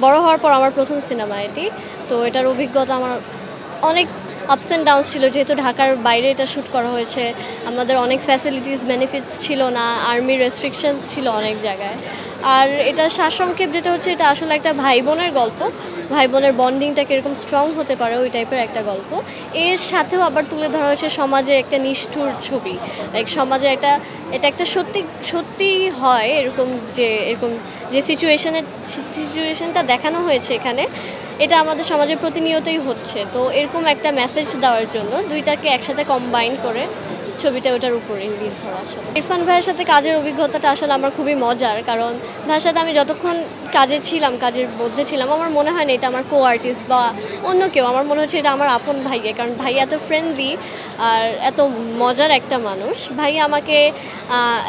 বড় হওয়ার পর আমার প্রথম সিনেমা এটি। তো এটার অভিজ্ঞতা আমার অনেক আপস অ্যান্ড ডাউনস ছিল, যেহেতু ঢাকার বাইরে এটা শ্যুট করা হয়েছে। আমাদের অনেক ফ্যাসিলিটিস বেনিফিটস ছিল না, আর্মি রেস্ট্রিকশনস ছিল অনেক জায়গায়। আর এটা সারসংক্ষেপ যেটা হচ্ছে, এটা আসলে একটা ভাই বোনের গল্প। ভাই বোনের বন্ডিংটা কীরকম স্ট্রং হতে পারে ওই টাইপের একটা গল্প। এর সাথেও আবার তুলে ধরা হয়েছে সমাজে একটা নিষ্ঠুর ছবি, লাইক সমাজে এটা একটা সত্যি হয় এরকম যে সিচুয়েশনটা দেখানো হয়েছে এখানে, এটা আমাদের সমাজে প্রতিনিয়তই হচ্ছে। তো এরকম একটা মেসেজ দেওয়ার জন্য দুইটাকে একসাথে কম্বাইন করে ছবিটা ওটার উপরে নির্ভর আসলে। ইরফান ভাইয়ের সাথে কাজের অভিজ্ঞতাটা আসলে আমার খুবই মজার, কারণ ভাইয়ের সাথে আমি যতক্ষণ কাজের মধ্যে ছিলাম, আমার মনে হয় না এটা আমার কো আর্টিস্ট বা অন্য কেউ। আমার মনে হচ্ছে এটা আমার আপন ভাইয়া, কারণ ভাই এত ফ্রেন্ডলি আর এত মজার একটা মানুষ। ভাইয়া আমাকে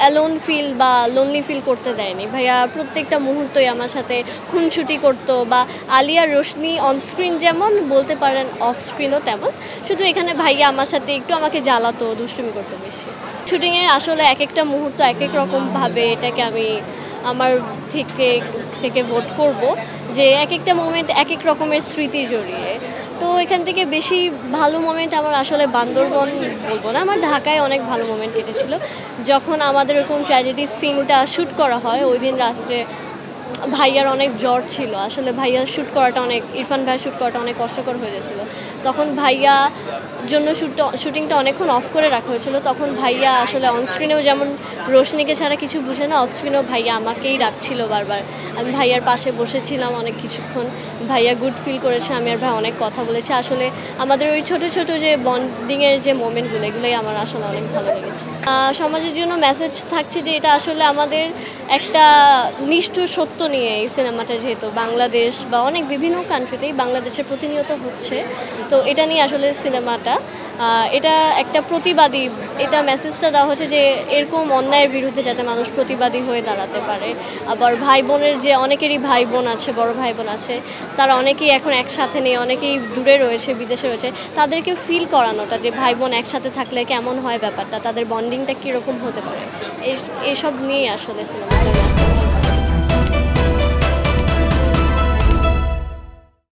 অ্যালোন ফিল বা লোনলি ফিল করতে দেয়নি। ভাইয়া প্রত্যেকটা মুহূর্তই আমার সাথে খুনসুটি করতো, বা আলিয়া রোশনি অনস্ক্রিন যেমন বলতে পারেন অফ স্ক্রিনও তেমন। শুধু এখানে ভাইয়া আমার সাথে একটু আমাকে জ্বালাতো, দুষ্টুমি করতো বেশি। শুটিংয়ের আসলে এক একটা মুহূর্ত এক এক রকমভাবে এটাকে আমি আমার থেকে ভোট করব, যে এক একটা মোমেন্ট এক এক রকমের স্মৃতি জড়িয়ে। তো এখান থেকে বেশি ভালো মোমেন্ট আমার আসলে বান্দরবন বলবো না, আমার ঢাকায় অনেক ভালো মোমেন্ট কেটেছিল। যখন আমাদের এরকম ট্র্যাজেডি সিনটা শ্যুট করা হয়, ওই দিন রাত্রে ভাইয়ার অনেক জ্বর ছিল। আসলে ইরফান ভাইয়া শ্যুট করাটা অনেক কষ্টকর হয়ে গেছিল। তখন ভাইয়া জন্য শ্যুটিংটা অনেকক্ষণ অফ করে রাখা হয়েছিল। তখন ভাইয়া আসলে অনস্ক্রিনেও যেমন রোশনিকে ছাড়া কিছু বুঝে না, অফস্ক্রিনেও ভাইয়া আমাকেই ডাকছিল বারবার। আমি ভাইয়ার পাশে বসেছিলাম অনেক কিছুক্ষণ। ভাইয়া গুড ফিল করেছে, আমি আর ভাই অনেক কথা বলেছি। আসলে আমাদের ওই ছোট ছোট যে বন্ডিংয়ের যে মোমেন্টগুলো, এগুলোই আমার আসলে অনেক ভালো লেগেছে। সমাজের জন্য মেসেজ থাকছে যে এটা আসলে আমাদের একটা নিষ্ঠুর সত্য নিয়ে এই সিনেমাটা, যেহেতু বাংলাদেশ বা অনেক বিভিন্ন কান্ট্রিতেই বাংলাদেশে প্রতিনিয়ত হচ্ছে, তো এটা নিয়ে আসলে সিনেমাটা। এটা একটা প্রতিবাদী, এটা মেসেজটা দেওয়া হচ্ছে যে এরকম অন্যায়ের বিরুদ্ধে যাতে মানুষ প্রতিবাদী হয়ে দাঁড়াতে পারে। আবার ভাই বোনের যে অনেকেরই ভাই বোন আছে, বড় ভাই বোন আছে, তারা অনেকেই এখন একসাথে নেই, অনেকেই দূরে রয়েছে, বিদেশে রয়েছে, তাদেরকে ফিল করানোটা যে ভাই বোন একসাথে থাকলে কেমন হয় ব্যাপারটা, তাদের বন্ডিংটা কীরকম হতে পারে, এসব নিয়েই আসলে সিনেমাটার মেসেজ।